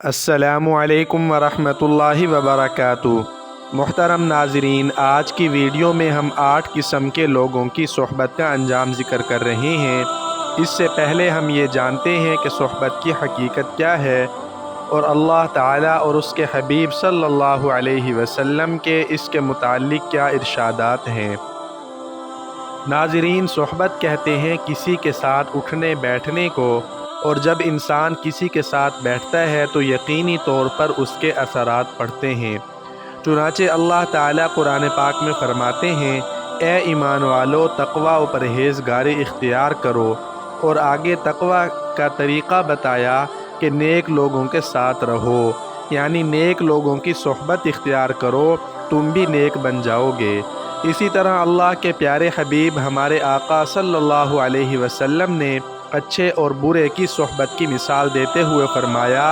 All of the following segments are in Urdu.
السلام علیکم ورحمۃ اللہ وبرکاتہ۔ محترم ناظرین، آج کی ویڈیو میں ہم 8 قسم کے لوگوں کی صحبت کا انجام ذکر کر رہے ہیں۔ اس سے پہلے ہم یہ جانتے ہیں کہ صحبت کی حقیقت کیا ہے اور اللہ تعالیٰ اور اس کے حبیب صلی اللہ علیہ وسلم کے اس کے متعلق کیا ارشادات ہیں۔ ناظرین، صحبت کہتے ہیں کسی کے ساتھ اٹھنے بیٹھنے کو، اور جب انسان کسی کے ساتھ بیٹھتا ہے تو یقینی طور پر اس کے اثرات پڑتے ہیں۔ چنانچہ اللہ تعالیٰ قرآن پاک میں فرماتے ہیں، اے ایمان والو، تقوی و پرہیزگاری اختیار کرو، اور آگے تقوی کا طریقہ بتایا کہ نیک لوگوں کے ساتھ رہو، یعنی نیک لوگوں کی صحبت اختیار کرو، تم بھی نیک بن جاؤ گے۔ اسی طرح اللہ کے پیارے حبیب ہمارے آقا صلی اللہ علیہ وسلم نے اچھے اور برے کی صحبت کی مثال دیتے ہوئے فرمایا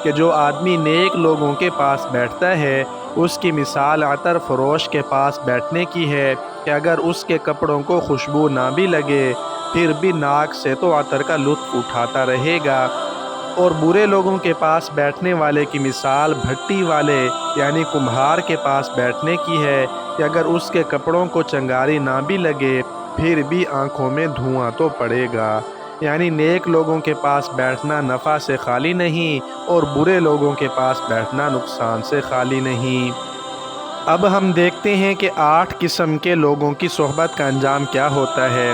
کہ جو آدمی نیک لوگوں کے پاس بیٹھتا ہے اس کی مثال عطر فروش کے پاس بیٹھنے کی ہے کہ اگر اس کے کپڑوں کو خوشبو نہ بھی لگے پھر بھی ناک سے تو عطر کا لطف اٹھاتا رہے گا، اور برے لوگوں کے پاس بیٹھنے والے کی مثال بھٹی والے یعنی کمہار کے پاس بیٹھنے کی ہے کہ اگر اس کے کپڑوں کو چنگاری نہ بھی لگے پھر بھی آنکھوں میں دھواں تو پڑے گا۔ یعنی نیک لوگوں کے پاس بیٹھنا نفع سے خالی نہیں اور برے لوگوں کے پاس بیٹھنا نقصان سے خالی نہیں۔ اب ہم دیکھتے ہیں کہ 8 قسم کے لوگوں کی صحبت کا انجام کیا ہوتا ہے۔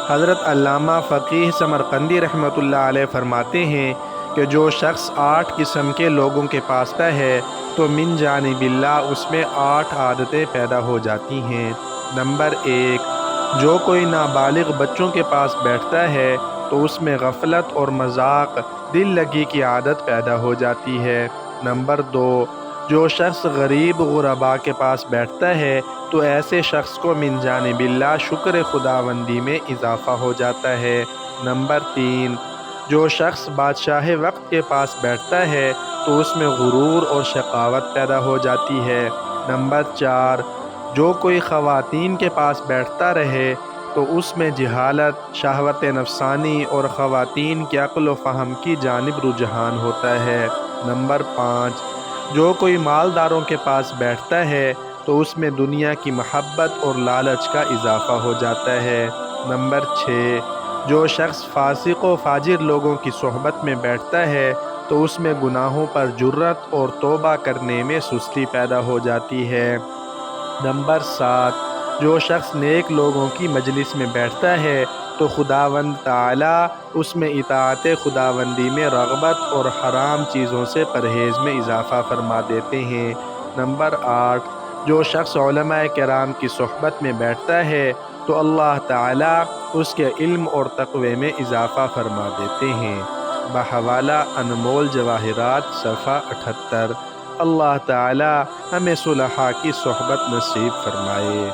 حضرت علامہ فقیہ سمرقندی رحمۃ اللہ علیہ فرماتے ہیں کہ جو شخص 8 قسم کے لوگوں کے پاس ہے تو من جانب اللہ اس میں 8 عادتیں پیدا ہو جاتی ہیں۔ نمبر 1، جو کوئی نابالغ بچوں کے پاس بیٹھتا ہے تو اس میں غفلت اور مذاق، دل لگی کی عادت پیدا ہو جاتی ہے۔ نمبر 2، جو شخص غریب غرباء کے پاس بیٹھتا ہے تو ایسے شخص کو من جانب اللہ شکر خداوندی میں اضافہ ہو جاتا ہے۔ نمبر 3، جو شخص بادشاہ وقت کے پاس بیٹھتا ہے تو اس میں غرور اور شقاوت پیدا ہو جاتی ہے۔ نمبر 4، جو کوئی خواتین کے پاس بیٹھتا رہے تو اس میں جہالت، شہوت نفسانی اور خواتین کی عقل و فہم کی جانب رجحان ہوتا ہے۔ نمبر 5، جو کوئی مالداروں کے پاس بیٹھتا ہے تو اس میں دنیا کی محبت اور لالچ کا اضافہ ہو جاتا ہے۔ نمبر 6، جو شخص فاسق و فاجر لوگوں کی صحبت میں بیٹھتا ہے تو اس میں گناہوں پر جرأت اور توبہ کرنے میں سستی پیدا ہو جاتی ہے۔ نمبر 7، جو شخص نیک لوگوں کی مجلس میں بیٹھتا ہے تو خداوند تعالیٰ اس میں اطاعت خداوندی میں رغبت اور حرام چیزوں سے پرہیز میں اضافہ فرما دیتے ہیں۔ نمبر 8، جو شخص علماء کرام کی صحبت میں بیٹھتا ہے تو اللہ تعالیٰ اس کے علم اور تقوی میں اضافہ فرما دیتے ہیں۔ بحوالہ انمول جواہرات صفحہ 78۔ اللہ تعالیٰ ہمیں صلحاء کی صحبت نصیب فرمائے۔